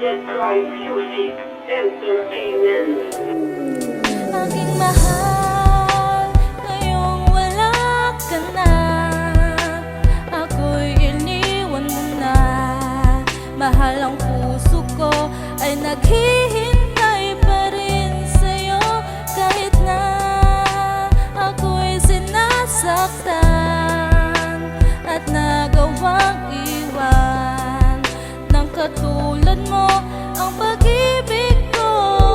Dead Cry Music Entertainment. Aking mahal, ngayong wala ka na, ako'y iniwan mo na. Mahal, ang puso ko ay naghihintay pa rin sa'yo, kahit na ako'y sinasaktan at nagawang iwan. Nang katulad mo, ang pag-ibig ko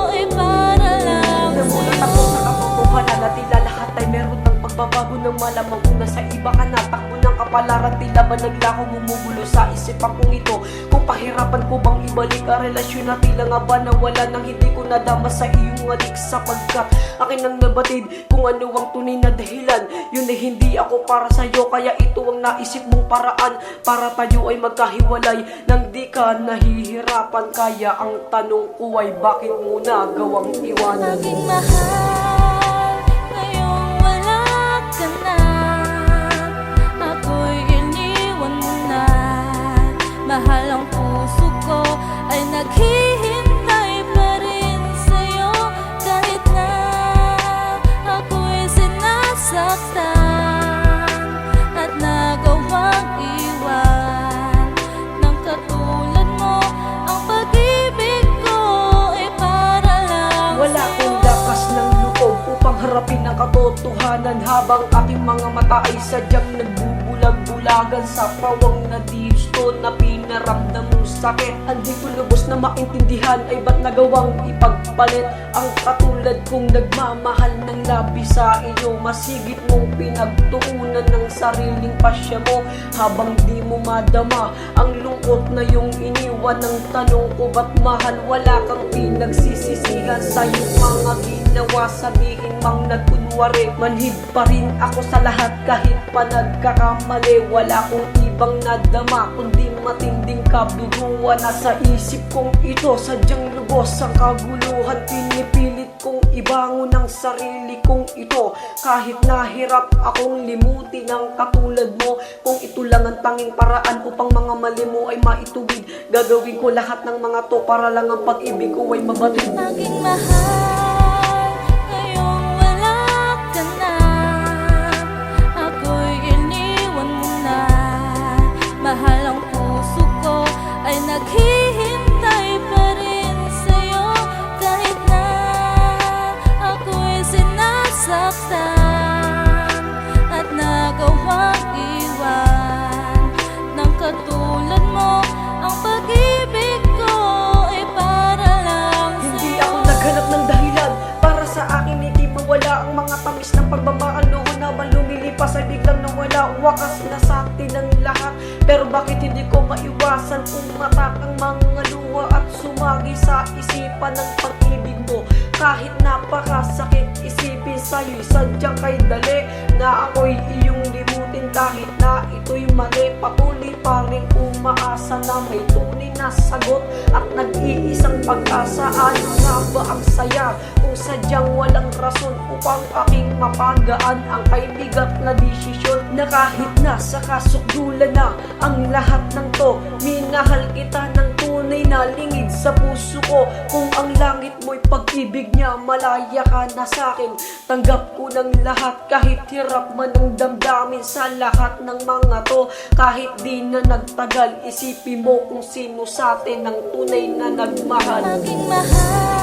ay para lang Namulat ako sa katotohanan na tila lahat ay meron ng pagbabago ng malamang una sa iba ka na. Takbo ng kapalaran, tila ba naglako gumugulo sa isipan kong ito. Kung pahirapan ko bang ibalik ang relasyon na tila nga ba nawala nang hindi ko nadama sa iyong alik, sapagkat akin ang nabatid kung ano ang tunay na dahilan. Yun ay hindi ako para sa'yo, kaya ito ang naisip mong paraan para tayo ay magkahiwalay nang di ka nahihirapan. Kaya ang tanong ko ay bakit mo nagawang iwanan? aking mahal, ngayong wala ka na, ako'y iniwan mo na. Mahal, ang puso ko ay naghihintay pa rin sa'yo, kahit na ako'y sinasaktan at nagawang iwan. Nang katulad mo, ang pag-ibig ko ay para lang Wala akong lakas ng loob upang harapin ang katotohanan, habang aking mga mata ay sadyang nagbubulag-bulagan sa pawang na di gusto na pinaramdam mong sakit. Hindi ko lubos na maintindihan ay ba't nagawang ipagpalit ang katulad kong nagmamahal ng labi sa iyo. Masigit mong pinagtuunan ng sariling pasya mo, habang di mo madama ang lungkot na yung iniwan. Ng tanong ko, ba't mahal wala kang pinagsisisihan sa iyong mga ginawa? Sabihin mang nagkunwari, manhid pa rin ako sa lahat kahit pa nagkakamali. Wala kong ibang nadama kundi matinding kabiguan. Nasa isip kong ito sadyang lubos ang kaguluhan. Pinipilit kong ibangon ang sarili kong ito, kahit nahirap akong limutin ang katulad mo. Kung ito lang ang tanging paraan upang mga mali mo ay maituwid, gagawin ko lahat ng mga to para lang ang pag-ibig ko ay mabatid. aking mahal, ngayong wala ka na, ako'y iniwan mo na. Mahal, ang puso ko ay naghihintay pa rin sa'yo, kahit na ako'y sinasaktan at nagawang iwan. Nang katulad mo, ang pag-ibig ko ay para lang Hindi sa'yo. ako naghanap ng dahilan para sa akin hindi mawala ang mga tamis ng pagmamahal. Noon naman lumilipas ay biglang nawala, wakas na sa atin ang lahat. Pero bakit hindi ko maiwasan umatak ang mga luha at sumagi sa isipan ng pag-ibig mo? Kahit napakasakit isipin sa'yo'y sadyang kay dali na ako'y iyong limutin, kahit na ito'y mali. Patuloy pa rin umaasa na may tunay na sagot at nag-iisang pag-asa. Ano nga ba ang saya kung sadyang walang rason upang aking mapagaan ang kaibigat na desisyon, na kahit na sa kasukdulan na ang lahat ng to, minahal kita ng tunay na lingid sa puso ko. Kung ang langit mo'y pag-ibig niya, malaya ka na sa'kin. Tanggap ko ng lahat kahit hirap man ang damdamin sa lahat ng mga to. Kahit di na nagtagal, isipin mo kung sino sa atin ang tunay na nagmahal. Aking mahal,